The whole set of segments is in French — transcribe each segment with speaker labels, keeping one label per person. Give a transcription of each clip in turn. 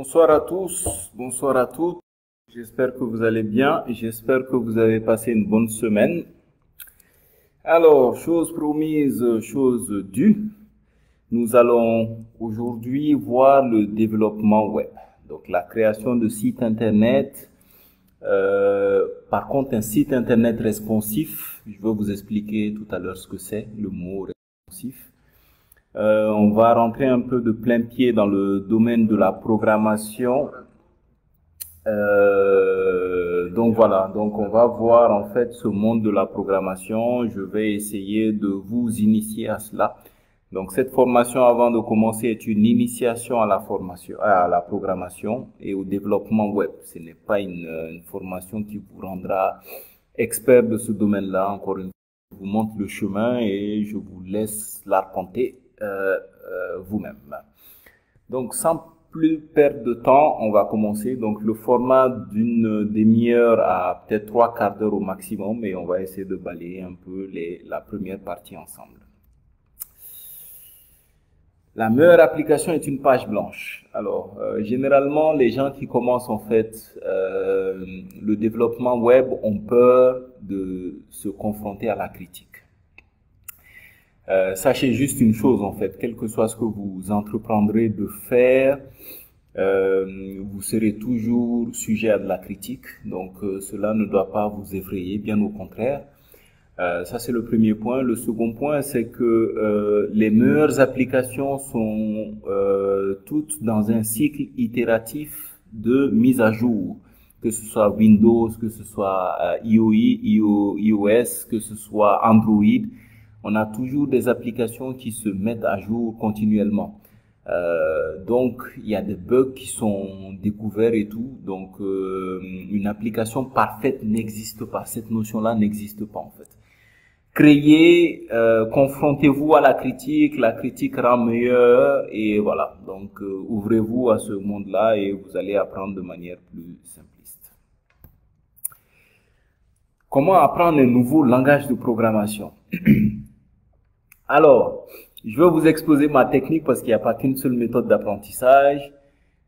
Speaker 1: Bonsoir à tous, bonsoir à toutes. J'espère que vous allez bien et j'espère que vous avez passé une bonne semaine. Alors, chose promise, chose due. Nous allons aujourd'hui voir le développement web. Donc, la création de sites internet. Par contre, un site internet responsif, je vais vous expliquer tout à l'heure ce que c'est, le mot responsif. On va rentrer un peu de plein pied dans le domaine de la programmation. Donc voilà, donc on va voir en fait ce monde de la programmation. Je vais essayer de vous initier à cela. Donc cette formation, avant de commencer, est une initiation à la formation, à la programmation et au développement web. Ce n'est pas une formation qui vous rendra expert de ce domaine-là. Encore une fois, je vous montre le chemin et je vous laisse l'arpenter vous-même. Donc sans plus perdre de temps, on va commencer. Donc le format d'une demi-heure à peut-être 3/4 d'heure au maximum, et on va essayer de balayer un peu la première partie ensemble. La meilleure application est une page blanche. Alors, généralement, les gens qui commencent en fait le développement web ont peur de se confronter à la critique. Sachez juste une chose en fait, quel que soit ce que vous entreprendrez de faire, vous serez toujours sujet à de la critique. Donc, cela ne doit pas vous effrayer, bien au contraire. Ça, c'est le premier point. Le second point, c'est que les meilleures applications sont toutes dans un cycle itératif de mise à jour, que ce soit Windows, que ce soit iOS, que ce soit Android. On a toujours des applications qui se mettent à jour continuellement. Donc, il y a des bugs qui sont découverts et tout. Donc, une application parfaite n'existe pas. Cette notion-là n'existe pas en fait. Créez, confrontez-vous à la critique rend meilleur et voilà. Donc, ouvrez-vous à ce monde-là et vous allez apprendre de manière plus simpliste. Comment apprendre un nouveau langage de programmation? Alors, je vais vous exposer ma technique parce qu'il n'y a pas qu'une seule méthode d'apprentissage.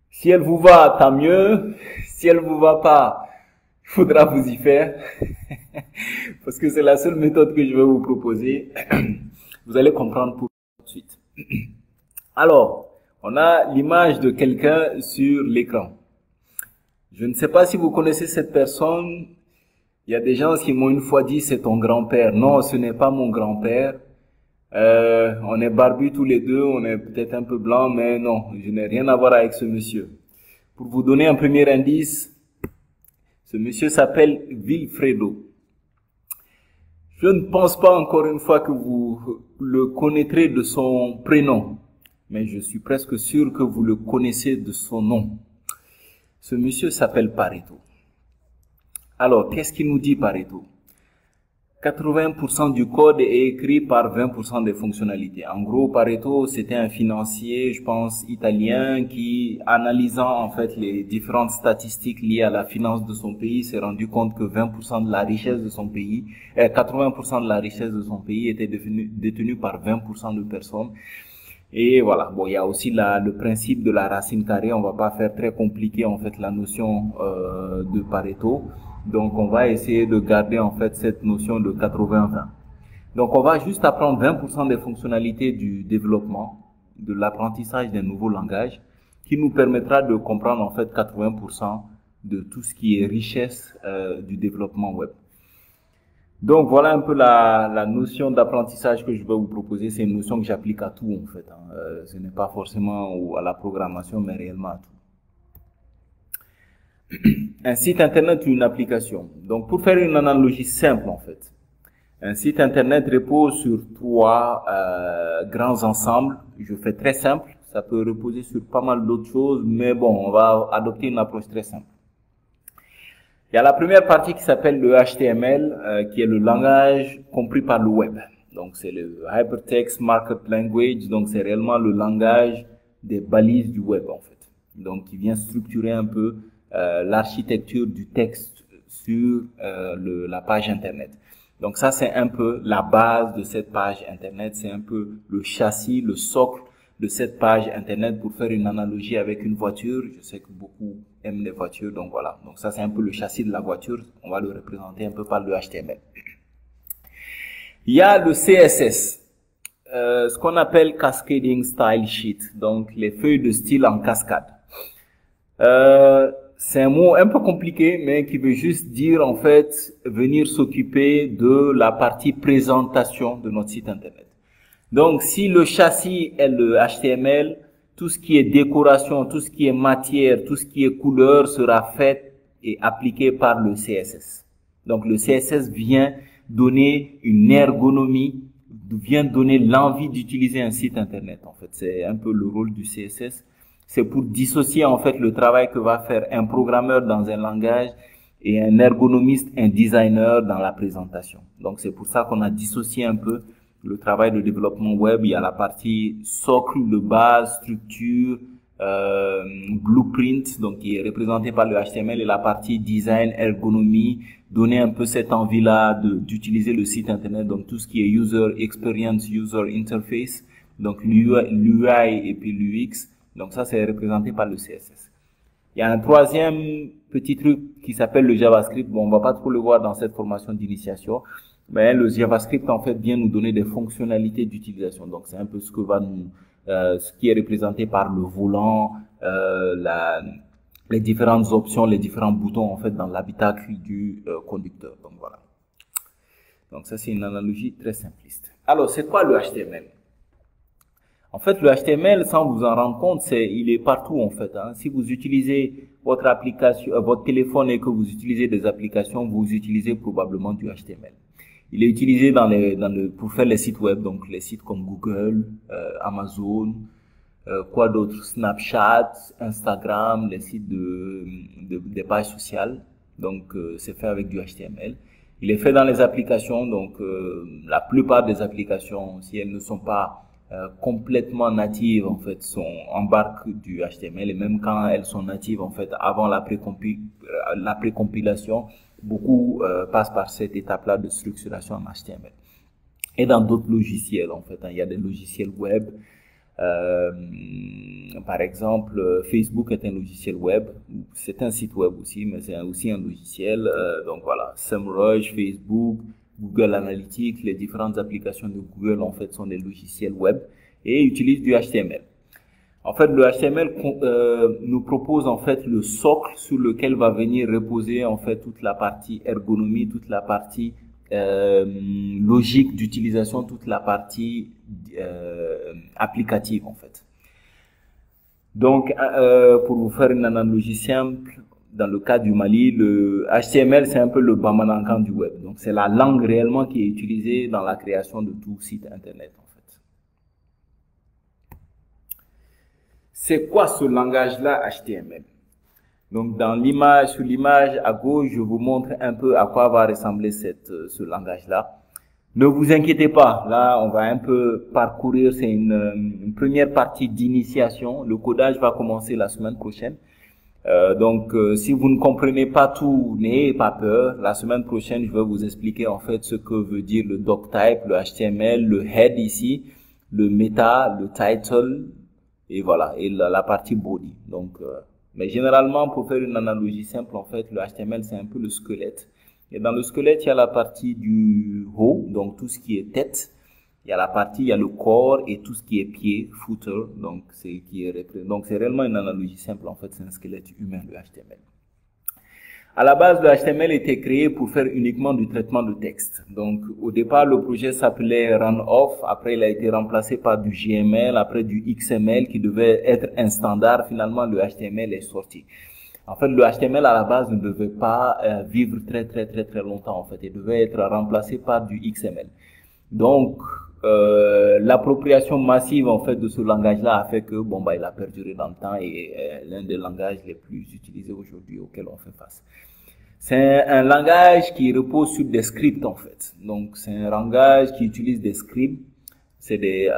Speaker 1: Si elle vous va, tant mieux. Si elle vous va pas, il faudra vous y faire. Parce que c'est la seule méthode que je vais vous proposer. Vous allez comprendre tout de suite. Alors, on a l'image de quelqu'un sur l'écran. Je ne sais pas si vous connaissez cette personne. Il y a des gens qui m'ont une fois dit c'est ton grand-père. Non, ce n'est pas mon grand-père. On est barbus tous les deux, on est peut-être un peu blanc, mais non, je n'ai rien à voir avec ce monsieur. Pour vous donner un premier indice, ce monsieur s'appelle Wilfredo. Je ne pense pas encore une fois que vous le connaîtrez de son prénom, mais je suis presque sûr que vous le connaissez de son nom. Ce monsieur s'appelle Pareto. Alors, qu'est-ce qu'il nous dit Pareto? 80% du code est écrit par 20% des fonctionnalités. En gros, Pareto, c'était un financier, je pense, italien qui, analysant en fait les différentes statistiques liées à la finance de son pays, s'est rendu compte que 20% de la richesse de son pays, 80% de la richesse de son pays était détenue par 20% de personnes. Et voilà. Bon, il y a aussi le principe de la racine carrée. On va pas faire très compliqué en fait la notion de Pareto. Donc, on va essayer de garder en fait cette notion de 80-20. Donc, on va juste apprendre 20% des fonctionnalités du développement, de l'apprentissage d'un nouveau langage, qui nous permettra de comprendre en fait 80% de tout ce qui est richesse du développement web. Donc, voilà un peu la notion d'apprentissage que je vais vous proposer. C'est une notion que j'applique à tout en fait. Ce n'est pas forcément à la programmation, mais réellement à tout. Un site internet ou une application. Donc, pour faire une analogie simple, en fait, un site internet repose sur trois grands ensembles. Je fais très simple. Ça peut reposer sur pas mal d'autres choses, mais bon, on va adopter une approche très simple. Il y a la première partie qui s'appelle le HTML, qui est le langage compris par le web. Donc, c'est le Hypertext Markup Language. Donc, c'est réellement le langage des balises du web, en fait. Donc, qui vient structurer un peu l'architecture du texte sur la page internet. Donc ça, c'est un peu la base de cette page internet, c'est un peu le châssis, le socle de cette page internet pour faire une analogie avec une voiture. Je sais que beaucoup aiment les voitures, donc voilà. Donc ça, c'est un peu le châssis de la voiture. On va le représenter un peu par le HTML. Il y a le CSS, ce qu'on appelle Cascading Style Sheet, donc les feuilles de style en cascade. C'est un mot un peu compliqué, mais qui veut juste dire, en fait, venir s'occuper de la partie présentation de notre site internet. Donc, si le châssis est le HTML, tout ce qui est décoration, tout ce qui est matière, tout ce qui est couleur sera fait et appliqué par le CSS. Donc, le CSS vient donner une ergonomie, vient donner l'envie d'utiliser un site internet, en fait. C'est un peu le rôle du CSS. C'est pour dissocier en fait le travail que va faire un programmeur dans un langage et un ergonomiste, un designer dans la présentation. Donc c'est pour ça qu'on a dissocié un peu le travail de développement web. Il y a la partie socle de base, structure, blueprint, donc qui est représenté par le HTML, et la partie design, ergonomie, donner un peu cette envie-là d'utiliser le site internet, donc tout ce qui est user experience, user interface, donc l'UI et puis l'UX. Donc ça, c'est représenté par le CSS. Il y a un troisième petit truc qui s'appelle le JavaScript. Bon, on va pas trop le voir dans cette formation d'initiation, mais le JavaScript, en fait, vient nous donner des fonctionnalités d'utilisation. Donc, c'est un peu ce que va nous, ce qui est représenté par le volant, les différentes options, les différents boutons, en fait, dans l'habitacle du conducteur. Donc, voilà. Donc, ça, c'est une analogie très simpliste. Alors, c'est quoi le HTML? En fait, le HTML, sans vous en rendre compte, il est partout, en fait. Hein. Si vous utilisez votre application, votre téléphone et que vous utilisez des applications, vous utilisez probablement du HTML. Il est utilisé pour faire les sites web, donc les sites comme Google, Amazon, quoi d'autre, Snapchat, Instagram, les sites des pages sociales. Donc, c'est fait avec du HTML. Il est fait dans les applications, donc la plupart des applications, si elles ne sont pas complètement natives, en fait, embarquent du HTML, et même quand elles sont natives, en fait, avant la précompilation, beaucoup passent par cette étape-là de structuration en HTML. Et dans d'autres logiciels, en fait, hein, il y a des logiciels web. Par exemple, Facebook est un logiciel web, c'est un site web aussi, mais c'est aussi un logiciel. Donc voilà, SEMrush, Facebook, Google Analytics, les différentes applications de Google, en fait, sont des logiciels web et utilisent du HTML. En fait, le HTML nous propose, en fait, le socle sur lequel va venir reposer, en fait, toute la partie ergonomie, toute la partie logique d'utilisation, toute la partie applicative, en fait. Donc, pour vous faire une analogie simple, dans le cas du Mali, le HTML, c'est un peu le Bamanankan du web. Donc, c'est la langue réellement qui est utilisée dans la création de tout site internet, en fait. C'est quoi ce langage-là, HTML? Donc, sur l'image à gauche, je vous montre un peu à quoi va ressembler ce langage-là. Ne vous inquiétez pas, là, on va un peu parcourir, c'est une première partie d'initiation. Le codage va commencer la semaine prochaine. Donc, si vous ne comprenez pas tout, n'ayez pas peur. La semaine prochaine, je vais vous expliquer en fait ce que veut dire le doctype, le HTML, le head ici, le meta, le title, et voilà, et la partie body. Donc, mais généralement, pour faire une analogie simple, en fait, le HTML, c'est un peu le squelette. Et dans le squelette, il y a la partie du haut, donc tout ce qui est tête. Il y a il y a le corps et tout ce qui est pied, footer. Donc, c'est réellement une analogie simple. En fait, c'est un squelette humain, le HTML. À la base, le HTML était créé pour faire uniquement du traitement de texte. Donc, au départ, le projet s'appelait Runoff. Après, il a été remplacé par du JML, après du XML qui devait être un standard. Finalement, le HTML est sorti. En fait, le HTML à la base ne devait pas vivre très longtemps. En fait, il devait être remplacé par du XML. Donc, l'appropriation massive en fait de ce langage-là a fait que il a perduré dans le temps et l'un des langages les plus utilisés aujourd'hui auxquels on fait face. C'est un langage qui repose sur des scripts en fait. Donc, c'est un langage qui utilise des scripts. C'est des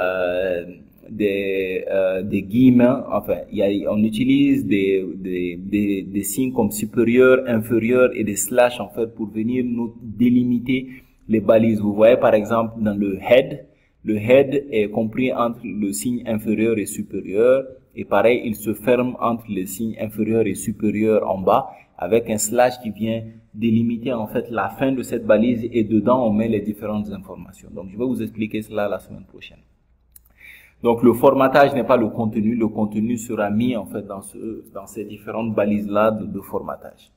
Speaker 1: guillemets. Enfin, on utilise des signes comme supérieur, inférieur et des slash en fait pour venir nous délimiter les balises. Vous voyez par exemple dans le head, Le head est compris entre le signe inférieur et supérieur. Et pareil, il se ferme entre les signes inférieurs et supérieurs en bas avec un slash qui vient délimiter en fait la fin de cette balise et dedans on met les différentes informations. Donc je vais vous expliquer cela la semaine prochaine. Donc le formatage n'est pas le contenu sera mis en fait dans ces différentes balises là de formatage.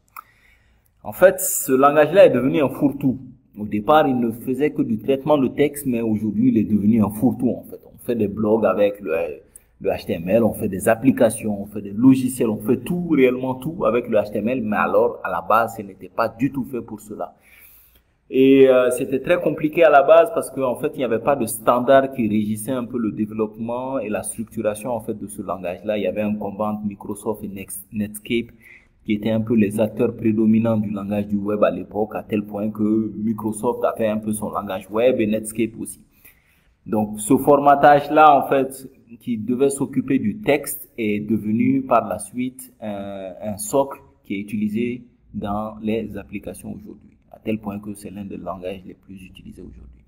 Speaker 1: En fait, ce langage-là est devenu un fourre-tout. Au départ, il ne faisait que du traitement de texte, mais aujourd'hui, il est devenu un fourre-tout en fait. On fait des blogs avec le HTML, on fait des applications, on fait des logiciels, on fait tout, réellement tout avec le HTML, mais alors à la base, ce n'était pas du tout fait pour cela. Et c'était très compliqué à la base parce qu'en fait, il n'y avait pas de standard qui régissait un peu le développement et la structuration en fait de ce langage-là. Il y avait un combat entre Microsoft et Netscape qui étaient un peu les acteurs prédominants du langage du web à l'époque, à tel point que Microsoft a fait un peu son langage web et Netscape aussi. Donc, ce formatage-là, en fait, qui devait s'occuper du texte est devenu par la suite un socle qui est utilisé dans les applications aujourd'hui, à tel point que c'est l'un des langages les plus utilisés aujourd'hui.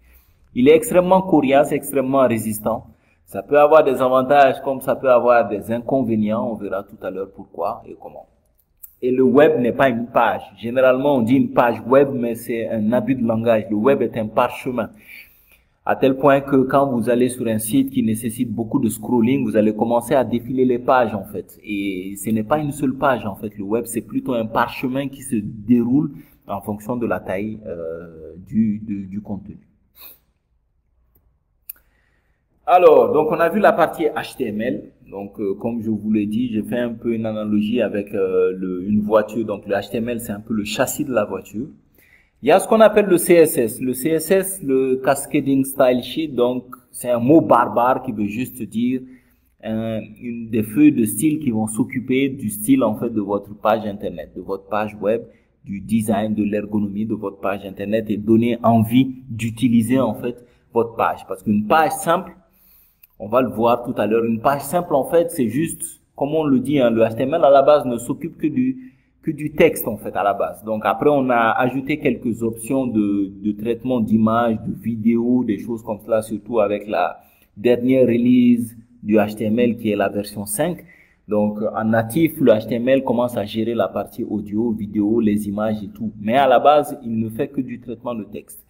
Speaker 1: Il est extrêmement coriace, extrêmement résistant. Ça peut avoir des avantages comme ça peut avoir des inconvénients. On verra tout à l'heure pourquoi et comment. Et le web n'est pas une page. Généralement, on dit une page web, mais c'est un abus de langage. Le web est un parchemin. À tel point que quand vous allez sur un site qui nécessite beaucoup de scrolling, vous allez commencer à défiler les pages, en fait. Et ce n'est pas une seule page, en fait. Le web, c'est plutôt un parchemin qui se déroule en fonction de la taille du contenu. Alors, donc on a vu la partie HTML. Donc, comme je vous l'ai dit, j'ai fait un peu une analogie avec une voiture. Donc, le HTML, c'est un peu le châssis de la voiture. Il y a ce qu'on appelle le CSS. Le CSS, le Cascading Style Sheet, donc c'est un mot barbare qui veut juste dire des feuilles de style qui vont s'occuper du style en fait de votre page internet, de votre page web, du design, de l'ergonomie de votre page internet et donner envie d'utiliser en fait votre page. Parce qu'une page simple, on va le voir tout à l'heure, une page simple en fait c'est juste, comme on le dit, hein, le HTML à la base ne s'occupe que du texte en fait à la base. Donc après on a ajouté quelques options de traitement d'images, de vidéos, des choses comme cela, surtout avec la dernière release du HTML qui est la version 5. Donc en natif, le HTML commence à gérer la partie audio, vidéo, les images et tout. Mais à la base, il ne fait que du traitement de texte.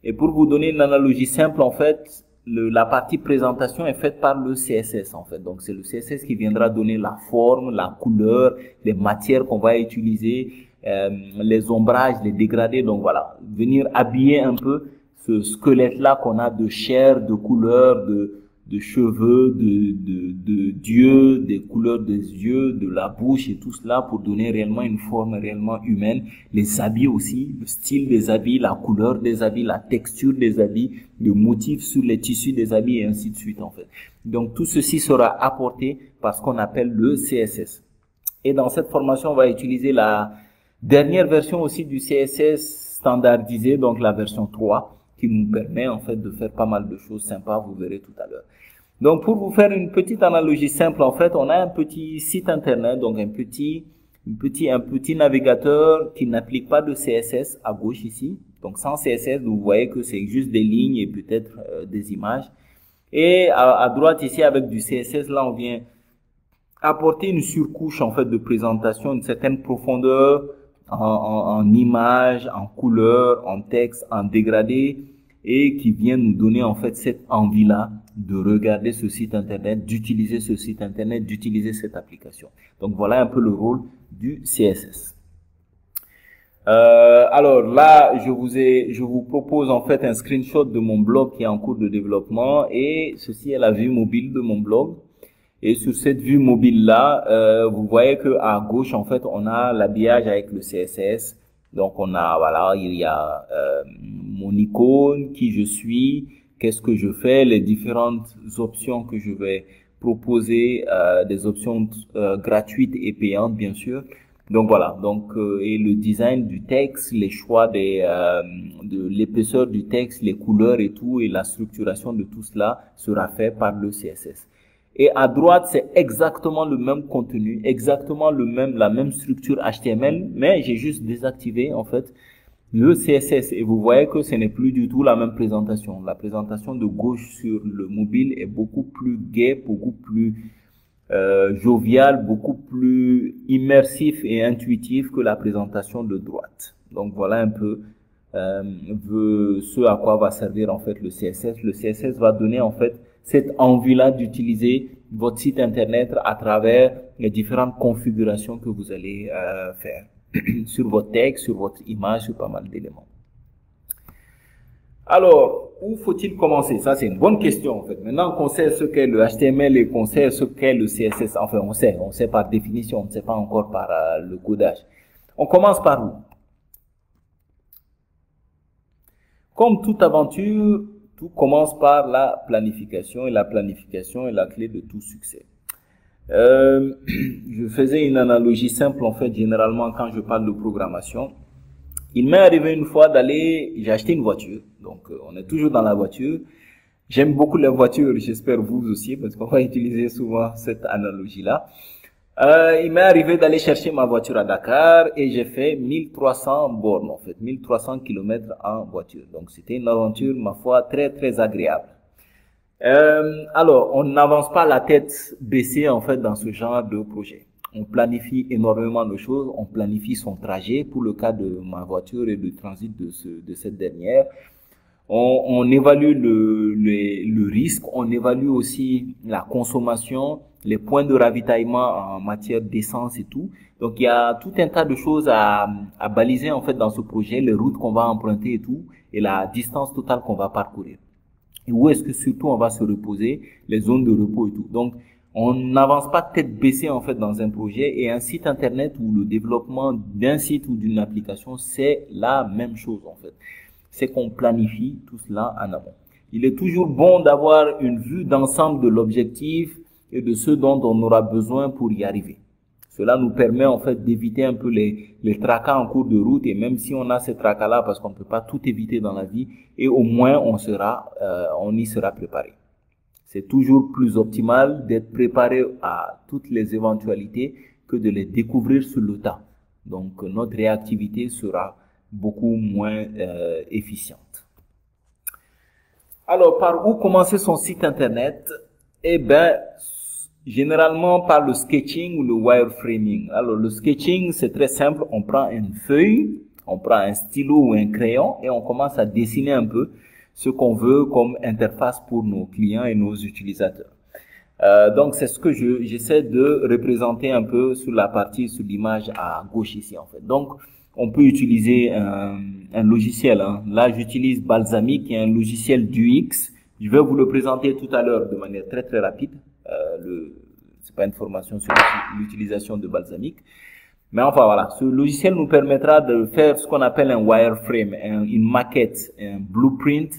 Speaker 1: Et pour vous donner une analogie simple en fait, la partie présentation est faite par le CSS en fait. Donc c'est le CSS qui viendra donner la forme, la couleur, les matières qu'on va utiliser, les ombrages, les dégradés. Donc voilà, venir habiller un peu ce squelette-là qu'on a de chair, de couleur, de cheveux, d'yeux, des couleurs des yeux, de la bouche et tout cela pour donner réellement une forme réellement humaine. Les habits aussi, le style des habits, la couleur des habits, la texture des habits, le motif sur les tissus des habits et ainsi de suite en fait. Donc tout ceci sera apporté par ce qu'on appelle le CSS. Et dans cette formation, on va utiliser la dernière version aussi du CSS standardisé, donc la version 3, qui nous permet en fait de faire pas mal de choses sympas, vous verrez tout à l'heure. Donc pour vous faire une petite analogie simple, en fait, on a un petit site internet, donc un petit navigateur qui n'applique pas de CSS à gauche ici. Donc sans CSS, vous voyez que c'est juste des lignes et peut-être des images. Et à droite ici avec du CSS, là on vient apporter une surcouche en fait de présentation, une certaine profondeur en images, en couleurs, en texte, en dégradé, et qui vient nous donner en fait cette envie-là de regarder ce site internet, d'utiliser ce site internet, d'utiliser cette application. Donc voilà un peu le rôle du CSS. Alors là, je vous propose en fait un screenshot de mon blog qui est en cours de développement, et ceci est la vue mobile de mon blog. Et sur cette vue mobile-là, vous voyez que à gauche, en fait, on a l'habillage avec le CSS. Donc, on a, voilà, il y a mon icône, qui je suis, qu'est-ce que je fais, les différentes options que je vais proposer, des options gratuites et payantes, bien sûr. Donc, voilà. Donc, et le design du texte, les choix de l'épaisseur du texte, les couleurs et tout, et la structuration de tout cela sera fait par le CSS. Et à droite, c'est exactement le même contenu, exactement la même structure HTML, mais j'ai juste désactivé, en fait, le CSS. Et vous voyez que ce n'est plus du tout la même présentation. La présentation de gauche sur le mobile est beaucoup plus gaie, beaucoup plus jovial, beaucoup plus immersif et intuitif que la présentation de droite. Donc voilà un peu ce à quoi va servir en fait le CSS. Le CSS va donner en fait cette envie-là d'utiliser votre site internet à travers les différentes configurations que vous allez faire sur votre texte, sur votre image, sur pas mal d'éléments. Alors, où faut-il commencer? Ça, c'est une bonne question, en fait. Maintenant qu'on sait ce qu'est le HTML et qu'on sait ce qu'est le CSS, enfin, on sait par définition, on ne sait pas encore par le codage. On commence par où? Comme toute aventure, tout commence par la planification, et la planification est la clé de tout succès. Je faisais une analogie simple, en fait, généralement, quand je parle de programmation. Il m'est arrivé une fois j'ai acheté une voiture, donc on est toujours dans la voiture. J'aime beaucoup les voitures, j'espère vous aussi, parce qu'on va utiliser souvent cette analogie-là. Il m'est arrivé d'aller chercher ma voiture à Dakar et j'ai fait 1300 bornes, en fait, 1300 kilomètres en voiture. Donc c'était une aventure, ma foi, très très agréable. Alors, on n'avance pas la tête baissée, en fait, dans ce genre de projet. On planifie énormément de choses, on planifie son trajet pour le cas de ma voiture et du transit de cette dernière. On évalue le risque, on évalue aussi la consommation, les points de ravitaillement en matière d'essence et tout. Donc il y a tout un tas de choses à baliser en fait dans ce projet, les routes qu'on va emprunter et tout, et la distance totale qu'on va parcourir. Et où est-ce que surtout on va se reposer, les zones de repos et tout. Donc on n'avance pas tête baissée en fait dans un projet, et un site internet ou le développement d'un site ou d'une application, c'est la même chose en fait. C'est qu'on planifie tout cela en amont. Il est toujours bon d'avoir une vue d'ensemble de l'objectif et de ce dont on aura besoin pour y arriver. Cela nous permet en fait d'éviter un peu les tracas en cours de route, et même si on a ces tracas-là, parce qu'on ne peut pas tout éviter dans la vie, et au moins on y sera préparé. C'est toujours plus optimal d'être préparé à toutes les éventualités que de les découvrir sur le tas. Donc notre réactivité sera beaucoup moins efficiente. Alors, par où commencer son site internet? Eh ben, généralement par le sketching ou le wireframing. Alors, le sketching, c'est très simple. On prend une feuille, on prend un stylo ou un crayon et on commence à dessiner un peu ce qu'on veut comme interface pour nos clients et nos utilisateurs. Donc, c'est ce que j'essaie de représenter un peu sur l'image à gauche ici, en fait. Donc, on peut utiliser un logiciel. Là, j'utilise Balsamiq, qui est un logiciel d'UX. Je vais vous le présenter tout à l'heure de manière très très rapide. C'est pas une formation sur l'utilisation de Balsamiq. Mais enfin voilà, ce logiciel nous permettra de faire ce qu'on appelle un wireframe, une maquette, un blueprint,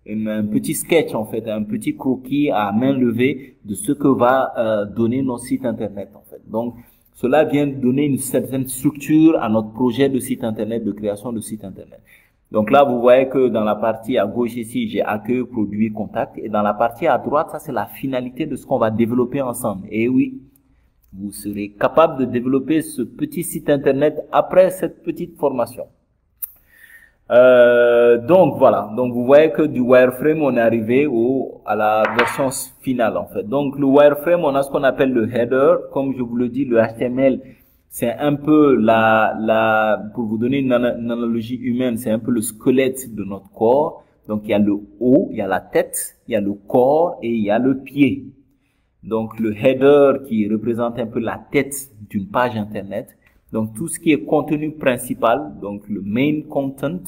Speaker 1: un petit sketch en fait, un petit croquis à main levée de ce que va donner notre site internet en fait. Donc cela vient donner une certaine structure à notre projet de site internet, de création de site internet. Donc là, vous voyez que dans la partie à gauche ici, j'ai accueil, produit, contact. Et dans la partie à droite, ça c'est la finalité de ce qu'on va développer ensemble. Et oui, vous serez capable de développer ce petit site internet après cette petite formation. Donc voilà, donc vous voyez que du wireframe on est arrivé à la version finale en fait. Donc le wireframe, on a ce qu'on appelle le header. Comme je vous le dis, le HTML c'est un peu pour vous donner une analogie humaine, c'est un peu le squelette de notre corps. Donc il y a le haut, il y a la tête, il y a le corps et il y a le pied. Donc le header qui représente un peu la tête d'une page internet. Donc tout ce qui est contenu principal, donc le main content,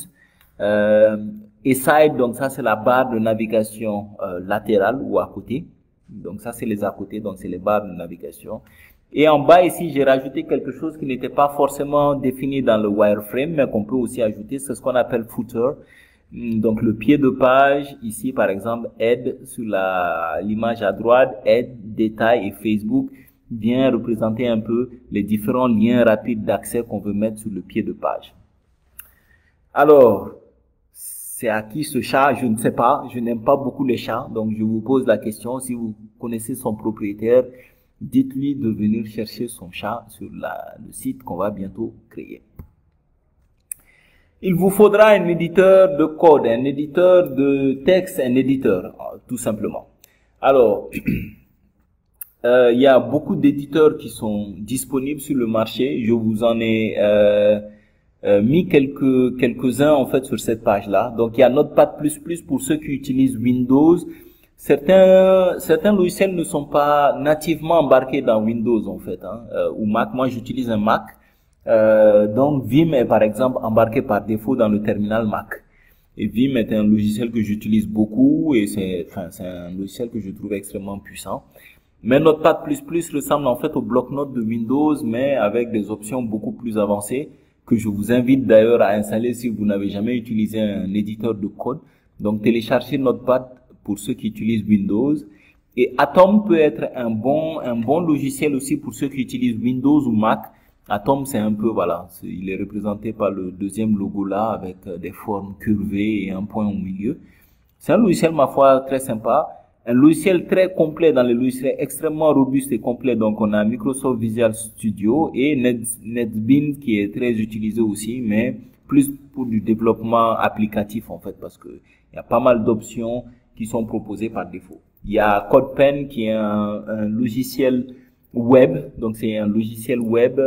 Speaker 1: et side, donc ça c'est la barre de navigation latérale ou à côté. Donc ça c'est les à côté, donc c'est les barres de navigation. Et en bas ici j'ai rajouté quelque chose qui n'était pas forcément défini dans le wireframe, mais qu'on peut aussi ajouter, c'est ce qu'on appelle footer. Donc le pied de page ici par exemple, aide sur l'image à droite, aide, détail et Facebook vient représenter un peu les différents liens rapides d'accès qu'on veut mettre sur le pied de page. Alors, c'est à qui ce chat? Je ne sais pas, je n'aime pas beaucoup les chats, donc je vous pose la question, si vous connaissez son propriétaire, dites-lui de venir chercher son chat sur le site qu'on va bientôt créer. Il vous faudra un éditeur de code, un éditeur de texte, un éditeur, tout simplement. Alors, il y a beaucoup d'éditeurs qui sont disponibles sur le marché. Je vous en ai mis quelques-uns en fait sur cette page-là. Donc, il y a Notepad++ pour ceux qui utilisent Windows. Certains logiciels ne sont pas nativement embarqués dans Windows en fait, ou Mac. Moi, j'utilise un Mac. Donc Vim est par exemple embarqué par défaut dans le terminal Mac. Et Vim est un logiciel que j'utilise beaucoup et c'est un logiciel que je trouve extrêmement puissant. Mais Notepad++ ressemble en fait au bloc-notes de Windows, mais avec des options beaucoup plus avancées que je vous invite d'ailleurs à installer si vous n'avez jamais utilisé un éditeur de code. Donc téléchargez Notepad pour ceux qui utilisent Windows. Et Atom peut être un bon logiciel aussi pour ceux qui utilisent Windows ou Mac. Atom, c'est un peu, voilà, il est représenté par le deuxième logo là, avec des formes curvées et un point au milieu. C'est un logiciel, ma foi, très sympa. Un logiciel très complet dans les logiciels extrêmement robustes et complets. Donc, on a Microsoft Visual Studio et NetBeans qui est très utilisé aussi, mais plus pour du développement applicatif, en fait, parce que il y a pas mal d'options qui sont proposées par défaut. Il y a CodePen qui est un logiciel web, donc c'est un logiciel web,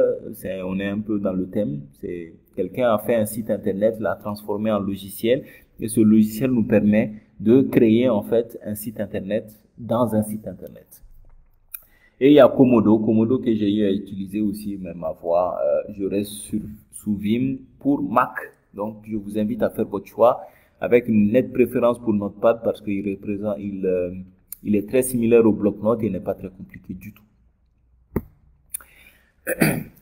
Speaker 1: on est un peu dans le thème, c'est quelqu'un a fait un site internet, l'a transformé en logiciel, et ce logiciel nous permet de créer en fait un site internet dans un site internet. Et il y a Komodo que j'ai eu à utiliser aussi, mais ma foi, je reste sous Vim pour Mac, donc je vous invite à faire votre choix avec une nette préférence pour Notepad parce qu'il représente, il est très similaire au bloc-notes et n'est pas très compliqué du tout.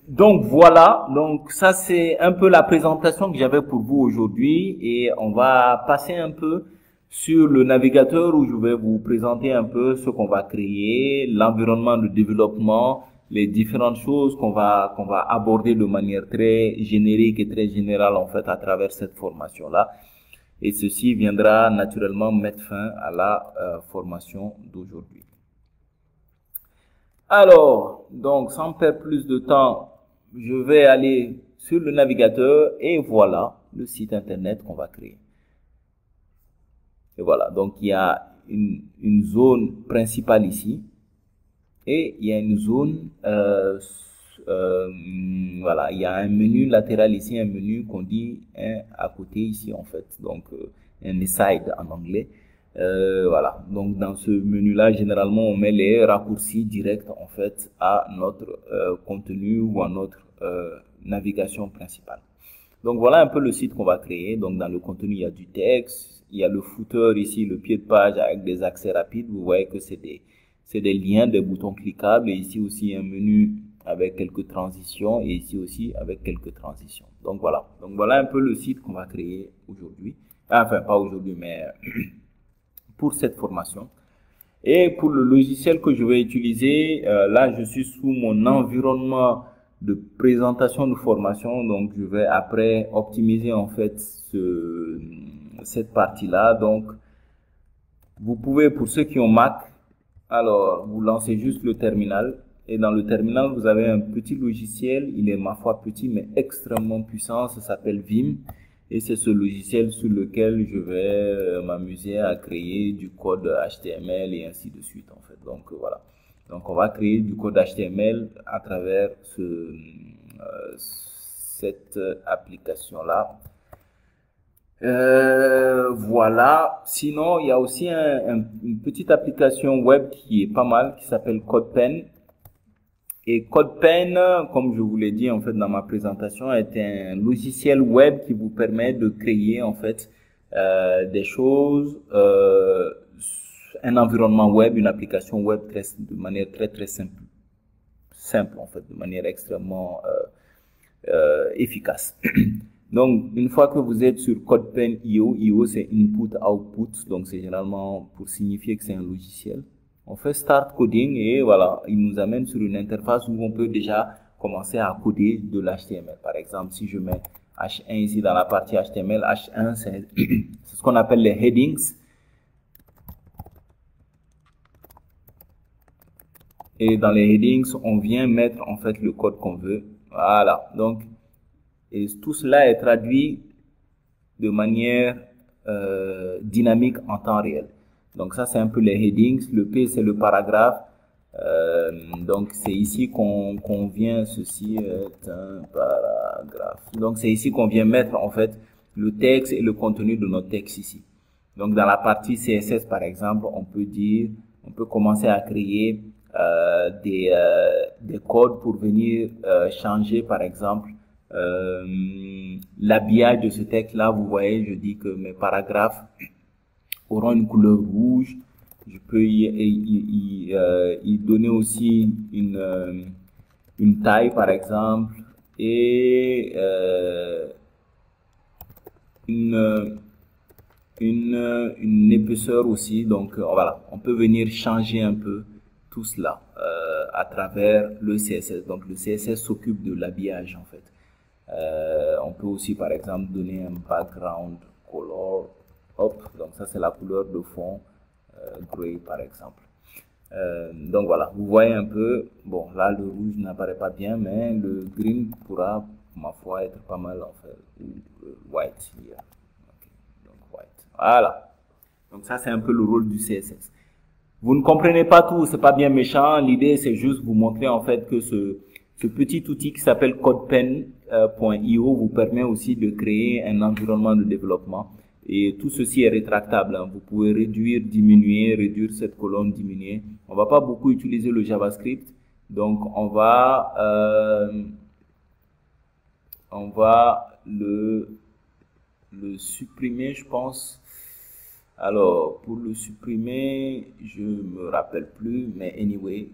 Speaker 1: Donc voilà, donc ça c'est un peu la présentation que j'avais pour vous aujourd'hui et on va passer un peu sur le navigateur où je vais vous présenter un peu ce qu'on va créer, l'environnement de développement, les différentes choses qu'on va aborder de manière très générique et très générale en fait à travers cette formation là. Et ceci viendra naturellement mettre fin à la formation d'aujourd'hui. Alors, donc, sans perdre plus de temps, je vais aller sur le navigateur et voilà le site internet qu'on va créer. Et voilà, donc il y a une zone principale ici et il y a une zone, voilà, il y a un menu latéral ici, un menu qu'on dit à côté ici en fait, donc un aside en anglais. Voilà, donc dans ce menu là généralement on met les raccourcis directs en fait à notre contenu ou à notre navigation principale. Donc voilà un peu le site qu'on va créer. Donc dans le contenu il y a du texte, il y a le footer ici, le pied de page avec des accès rapides. Vous voyez que c'est des liens, des boutons cliquables, et ici aussi un menu avec quelques transitions et ici aussi avec quelques transitions. Donc voilà un peu le site qu'on va créer aujourd'hui, enfin pas aujourd'hui mais pour cette formation. Et pour le logiciel que je vais utiliser, là je suis sous mon environnement de présentation de formation, donc je vais après optimiser en fait cette partie là. Donc vous pouvez, pour ceux qui ont Mac, alors vous lancez juste le terminal et dans le terminal vous avez un petit logiciel, il est ma foi petit mais extrêmement puissant, ça s'appelle Vim. Et c'est ce logiciel sur lequel je vais m'amuser à créer du code HTML et ainsi de suite en fait. Donc voilà. Donc on va créer du code HTML à travers cette application là. Voilà. Sinon il y a aussi une petite application web qui est pas mal qui s'appelle CodePen. Et CodePen, comme je vous l'ai dit en fait dans ma présentation, est un logiciel web qui vous permet de créer en fait des choses, un environnement web, une application web de manière très simple en fait, de manière extrêmement efficace. Donc une fois que vous êtes sur CodePen.io, IO c'est input output, donc c'est généralement pour signifier que c'est un logiciel. On fait Start Coding et voilà, il nous amène sur une interface où on peut déjà commencer à coder de l'HTML. Par exemple, si je mets H1 ici dans la partie HTML, H1 c'est ce qu'on appelle les headings. Et dans les headings, on vient mettre en fait le code qu'on veut. Voilà, donc et tout cela est traduit de manière dynamique en temps réel. Donc ça c'est un peu les headings. Le P c'est le paragraphe. Donc c'est ici qu'on vient, ceci est un paragraphe. Donc c'est ici qu'on vient mettre en fait le texte et le contenu de notre texte ici. Donc dans la partie CSS par exemple, on peut commencer à créer des codes pour venir changer par exemple l'habillage de ce texte là. Vous voyez, je dis que mes paragraphes auront une couleur rouge. Je peux y donner aussi une taille par exemple et une épaisseur aussi. Donc voilà, on peut venir changer un peu tout cela à travers le CSS. Donc le CSS s'occupe de l'habillage en fait. On peut aussi par exemple donner un background color. Hop, donc ça c'est la couleur de fond. Gray par exemple. Donc voilà, vous voyez un peu, bon là le rouge n'apparaît pas bien, mais le green pourra, ma foi, être pas mal en fait. White, yeah. Okay. Donc white, voilà. Donc ça c'est un peu le rôle du CSS. Vous ne comprenez pas tout, c'est pas bien méchant, l'idée c'est juste vous montrer en fait que ce petit outil qui s'appelle CodePen.io vous permet aussi de créer un environnement de développement. Et tout ceci est rétractable, hein. Vous pouvez réduire, diminuer, réduire cette colonne, diminuer. On va pas beaucoup utiliser le JavaScript, donc on va le supprimer, je pense. Alors pour le supprimer, je me rappelle plus, mais anyway,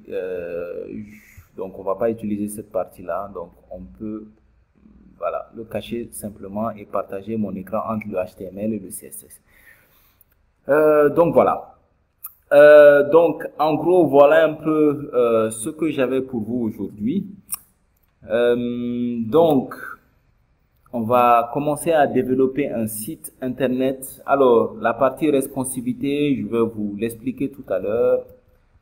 Speaker 1: donc on va pas utiliser cette partie-là, donc on peut voilà, le cacher simplement et partager mon écran entre le HTML et le CSS. Donc voilà. Donc en gros, voilà un peu ce que j'avais pour vous aujourd'hui. Donc, on va commencer à développer un site internet. Alors, la partie responsivité, je vais vous l'expliquer tout à l'heure.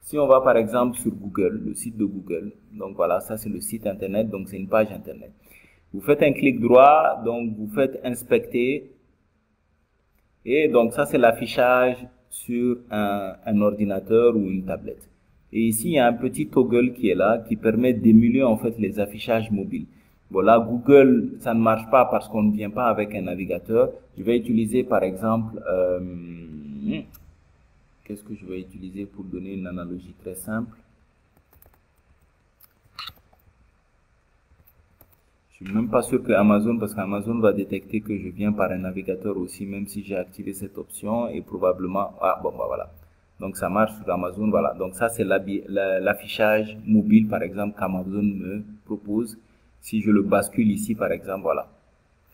Speaker 1: Si on va par exemple sur Google, le site de Google, donc voilà, ça c'est le site internet, donc c'est une page internet. Vous faites un clic droit, donc vous faites inspecter. Et donc ça c'est l'affichage sur un ordinateur ou une tablette. Et ici il y a un petit toggle qui est là, qui permet d'émuler en fait les affichages mobiles. Bon là Google ça ne marche pas parce qu'on ne vient pas avec un navigateur. Je vais utiliser par exemple, qu'est-ce que je vais utiliser pour donner une analogie très simple? Je suis même pas sûr que Amazon, parce qu'Amazon va détecter que je viens par un navigateur aussi, même si j'ai activé cette option et probablement, ah bon bah voilà. Donc ça marche sur Amazon, voilà. Donc ça c'est l'affichage mobile par exemple qu'Amazon me propose. Si je le bascule ici par exemple, voilà.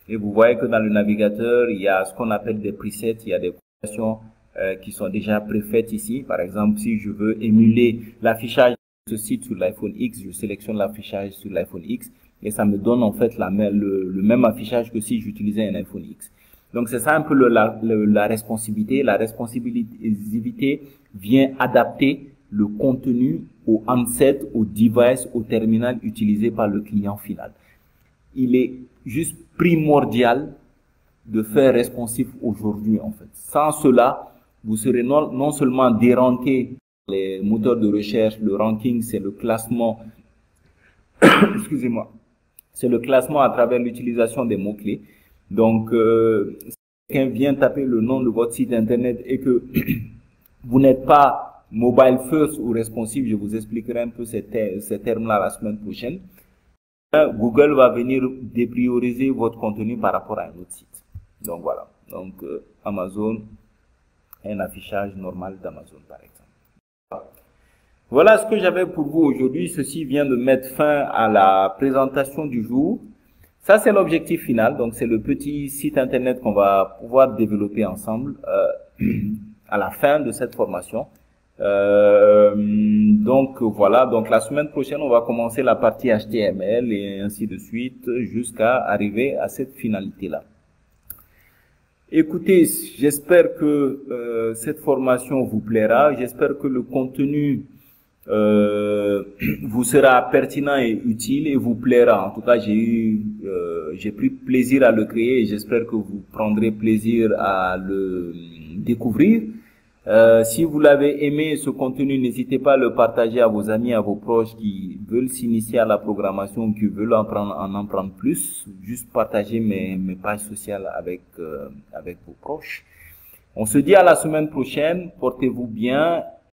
Speaker 1: Et vous voyez que dans le navigateur, il y a ce qu'on appelle des presets, il y a des configurations qui sont déjà préfaites ici. Par exemple, si je veux émuler l'affichage de ce site sur l'iPhone X, je sélectionne l'affichage sur l'iPhone X. Et ça me donne en fait le même affichage que si j'utilisais un iPhone X. Donc c'est ça un peu la responsivité. La responsivité vient adapter le contenu au handset, au device, au terminal utilisé par le client final. Il est juste primordial de faire responsive aujourd'hui en fait. Sans cela, vous serez non seulement déranké les moteurs de recherche. Le ranking, c'est le classement, excusez-moi, c'est le classement à travers l'utilisation des mots-clés. Donc, si quelqu'un vient taper le nom de votre site internet et que vous n'êtes pas mobile first ou responsive, je vous expliquerai un peu ces termes-là la semaine prochaine. Google va venir déprioriser votre contenu par rapport à un autre site. Donc voilà. Donc Amazon, un affichage normal d'Amazon par exemple. Voilà ce que j'avais pour vous aujourd'hui. Ceci vient de mettre fin à la présentation du jour. Ça, c'est l'objectif final. Donc, c'est le petit site internet qu'on va pouvoir développer ensemble à la fin de cette formation. Donc, voilà. Donc, la semaine prochaine, on va commencer la partie HTML et ainsi de suite jusqu'à arriver à cette finalité-là. Écoutez, j'espère que cette formation vous plaira. J'espère que le contenu vous sera pertinent et utile et vous plaira. En tout cas, j'ai eu j'ai pris plaisir à le créer et j'espère que vous prendrez plaisir à le découvrir. Si vous l'avez aimé, ce contenu, n'hésitez pas à le partager à vos amis, à vos proches qui veulent s'initier à la programmation, qui veulent en prendre plus. Juste partager mes pages sociales avec vos proches. On se dit à la semaine prochaine. Portez-vous bien